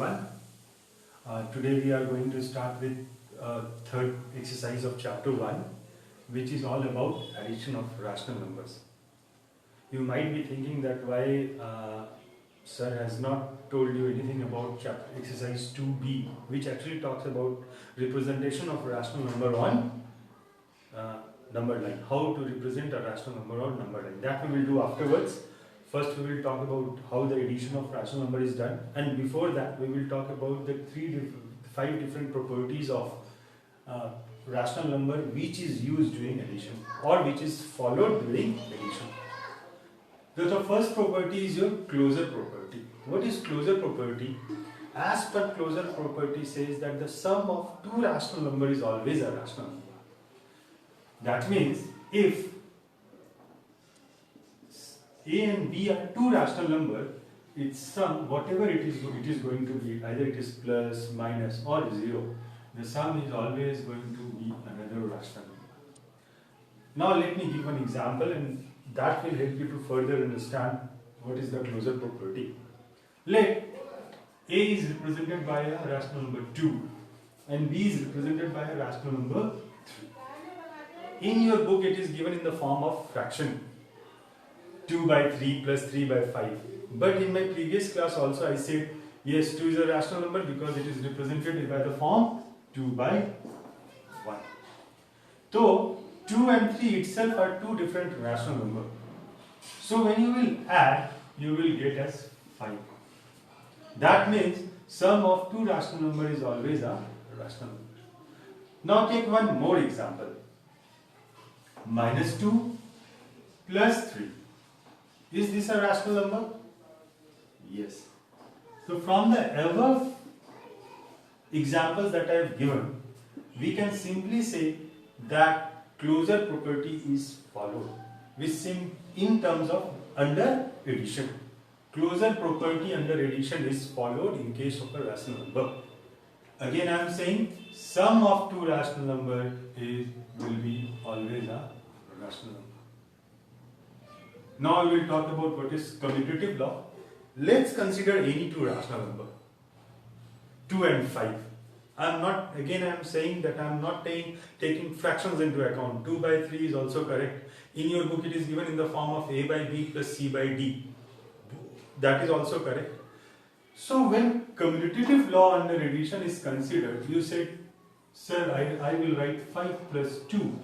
everyone. Today we are going to start with third exercise of chapter 1, which is all about addition of rational numbers. You might be thinking that why sir has not told you anything about chapter exercise 2b, which actually talks about representation of rational number on number line. How to represent a rational number on number line. That we will do afterwards. First we will talk about how the addition of rational number is done, and before that we will talk about the five different properties of rational number which is used during addition or which is followed during addition. The first property is your closure property. What is closure property? As per closure property says that the sum of two rational number is always a rational number. That means if A and B are two rational numbers, its sum, whatever it is going to be, either it is plus, minus or 0, the sum is always going to be another rational number. Now let me give an example, and that will help you to further understand what is the closure property. Let A is represented by a rational number 2 and B is represented by a rational number 3. In your book it is given in the form of fraction. 2 by 3 plus 3 by 5. But in my previous class also I said, yes, 2 is a rational number because it is represented by the form 2 by 1. So, 2 and 3 itself are two different rational numbers. So, when you will add, you will get as 5. That means, sum of two rational numbers is always a rational number. Now, take one more example. Minus 2 plus 3. Is this a rational number? Yes. So from the above examples that I have given, we can simply say that closure property is followed in terms of under addition. Closure property under addition is followed in case of a rational number. Again I am saying sum of two rational numbers will be always a rational number. Now we will talk about what is commutative law. Let's consider any two rational number, 2 and 5. I am saying that I am not taking fractions into account. 2 by 3 is also correct. In your book it is given in the form of A by B plus C by D. That is also correct. So when commutative law under addition is considered, you said, sir, I will write 5 plus 2.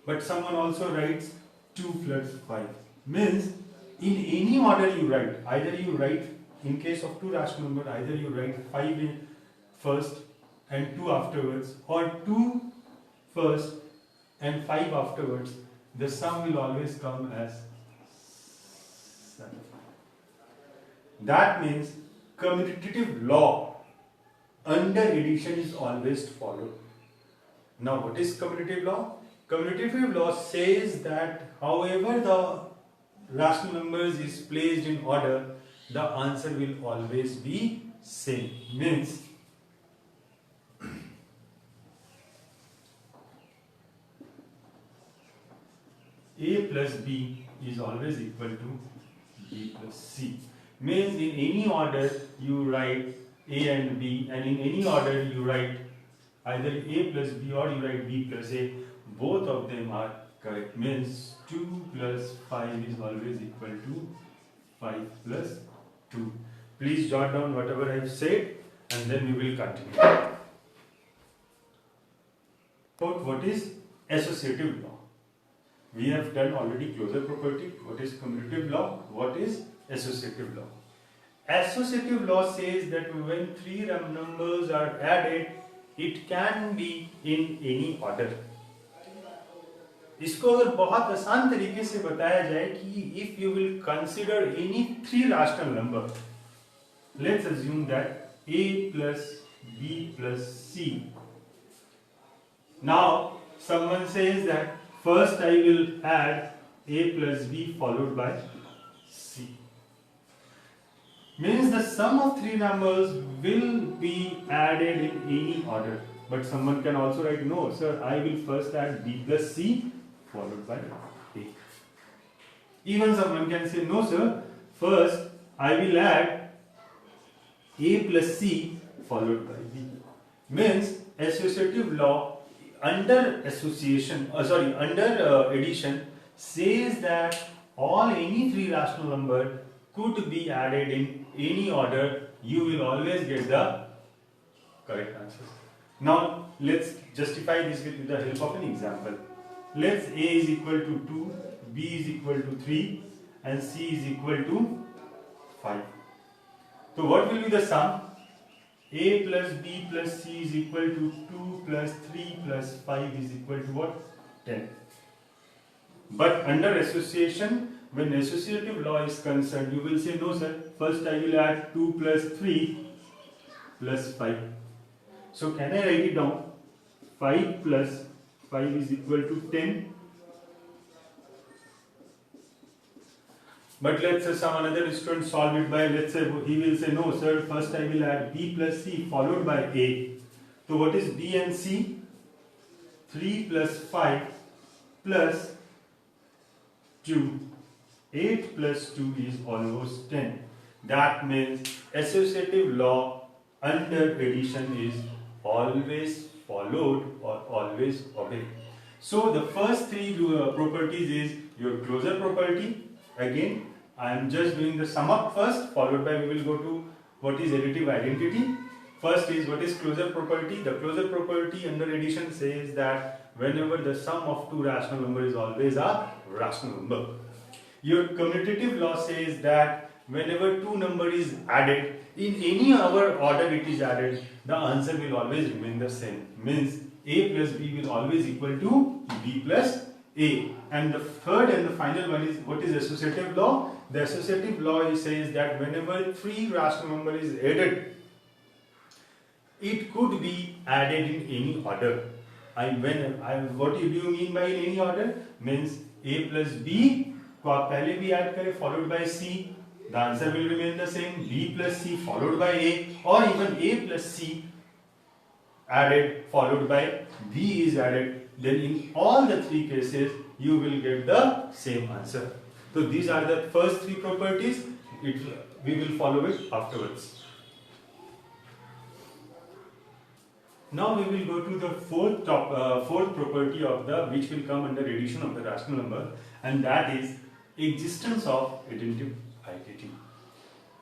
But someone also writes 2 plus 5. Means in any order you write, either you write, in case of two rational numbers, either you write 5 in first and 2 afterwards, or 2 first and 5 afterwards, the sum will always come as 7. That means commutative law under addition is always followed. Now what is commutative law? Commutative law says that however the rational numbers is placed in order, the answer will always be same. Means A plus B is always equal to B plus C. Means in any order you write A and B, and in any order you write either A plus B or you write B plus A. Both of them are correct. Means 2 plus 5 is always equal to 5 plus 2. Please jot down whatever I have said and then we will continue. About what is associative law? We have done already closure property. What is commutative law? What is associative law? Associative law says that when three numbers are added, it can be in any order. इसको अगर बहुत आसान तरीके से बताया जाए कि if you will consider any three rational number, let's assume that A plus B plus C. Now someone says that first I will add A plus B followed by C. Means the sum of three numbers will be added in any order. But someone can also write, no sir, I will first add B plus C followed by A. Even someone can say, no sir, first I will add A plus C followed by B. Means associative law under addition says that any three rational number could be added in any order. You will always get the correct answers. Now let's justify this with the help of an example. Let's A is equal to 2, B is equal to 3 and C is equal to 5. So what will be the sum? A plus B plus C is equal to 2 plus 3 plus 5 is equal to what? 10. But under association, when associative law is concerned, you will say, no sir, first I will add 2 plus 3 plus 5. So can I write it down? 5 plus 5 is equal to 10. But let's say some another student solve it by, let's say he will say, no sir, first I will add B plus C followed by A. So what is B and C? 3 plus 5 plus 2. 8 plus 2 is almost 10. That means associative law under addition is always followed or always obeyed. So the first three properties is your closure property. Again, I am just doing the sum up first, followed by we will go to what is additive identity. First is what is closure property. The closure property under addition says that whenever the sum of two rational numbers is always a rational number. Your commutative law says that whenever two number is added, in any other order it is added, the answer will always remain the same. Means A plus B will always equal to B plus A. And the third and the final one is what is associative law? The associative law says that whenever three rational number is added, it could be added in any order. What do you mean by in any order? Means A plus B को आप पहले भी add करें followed by C, the answer will remain the same. B plus C followed by A, or even A plus C added followed by B is added. Then in all the three cases you will get the same answer. So these are the first three properties. We will follow it afterwards. Now we will go to the fourth property of the which will come under addition of the rational number, and that is existence of additive identity.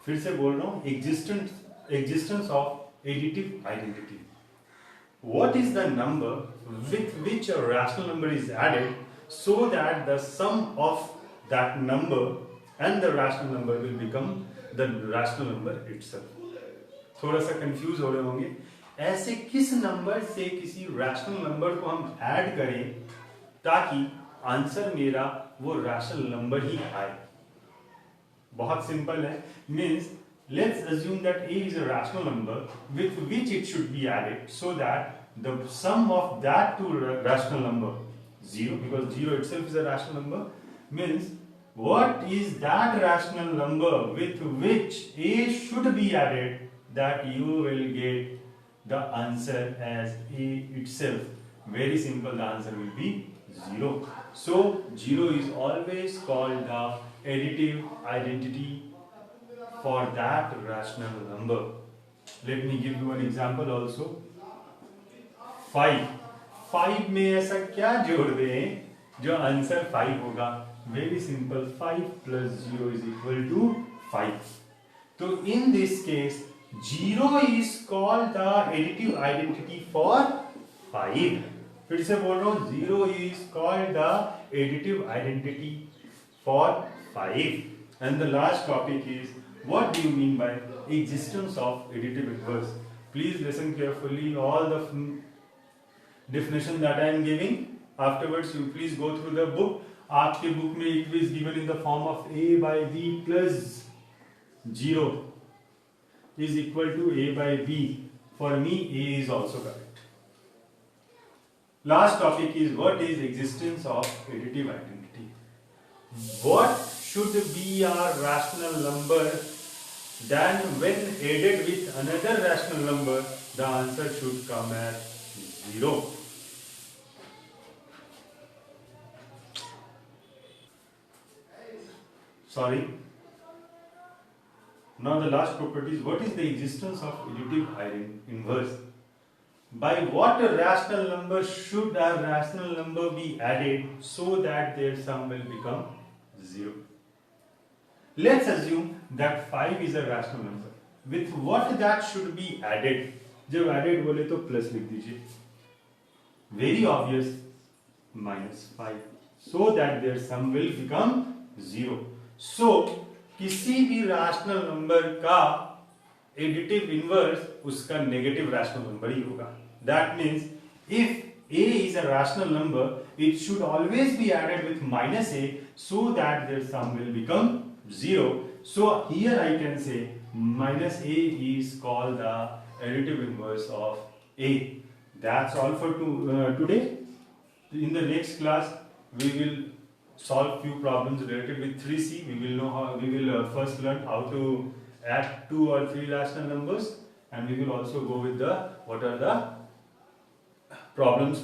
फिर से बोल रहा हूँ, existence of additive identity. What is the number with which a rational number is added so that the sum of that number and the rational number will become the rational number itself? थोड़ा सा confuse हो रहे होंगे, ऐसे किस number से किसी rational number को हम ऐड करें ताकि आंसर मेरा वो रैशनल नंबर ही आए. बहुत सिंपल है. Means let's assume that A is a rational number with which it should be added so that the sum of that two rational number 0, because 0 itself is a rational number, means what is that rational number with which A should be added that you will get the answer as A itself. Very simple, the answer will be 0. So 0 is always called the additive identity for that rational number. Let me give you an example also. 5 में ऐसा क्या जोड़ दें जो answer 5 होगा? Very simple, 5 plus 0 is equal to 5. So in this case 0 is called the additive identity for 5. फिर से बोल रहा हूँ, 0 is called the additive identity for 5. And the last topic is, what do you mean by existence of additive inverse? Please listen carefully all the definition that I am giving. Afterwards you please go through the book. आपके book में it is given in the form of A by B plus 0 is equal to A by B. For me A is also correct. Last topic is, what is existence of additive identity? What should be our rational number, then when added with another rational number the answer should come as 0. Sorry. Now the last property is, what is the existence of additive inverse? By what rational number should a rational number be added so that their sum will become 0? Let's assume that 5 is a rational number. With what that should be added? जब added बोले तो plus लिख दीजिए. Very obvious, -5. So that their sum will become 0. So किसी भी rational number का additive inverse उसका negative rational number ही होगा. That means if a is a rational number, it should always be added with minus a so that their sum will become 0. So here I can say minus a is called the additive inverse of a. That's all for today. In the next class we will solve few problems related with 3C. We will first learn how to add 2 or 3 rational numbers, and we will also go with the what are the problems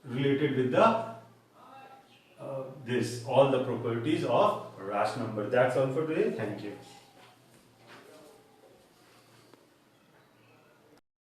related with the all the properties of rational number. That's all for today. Thank you.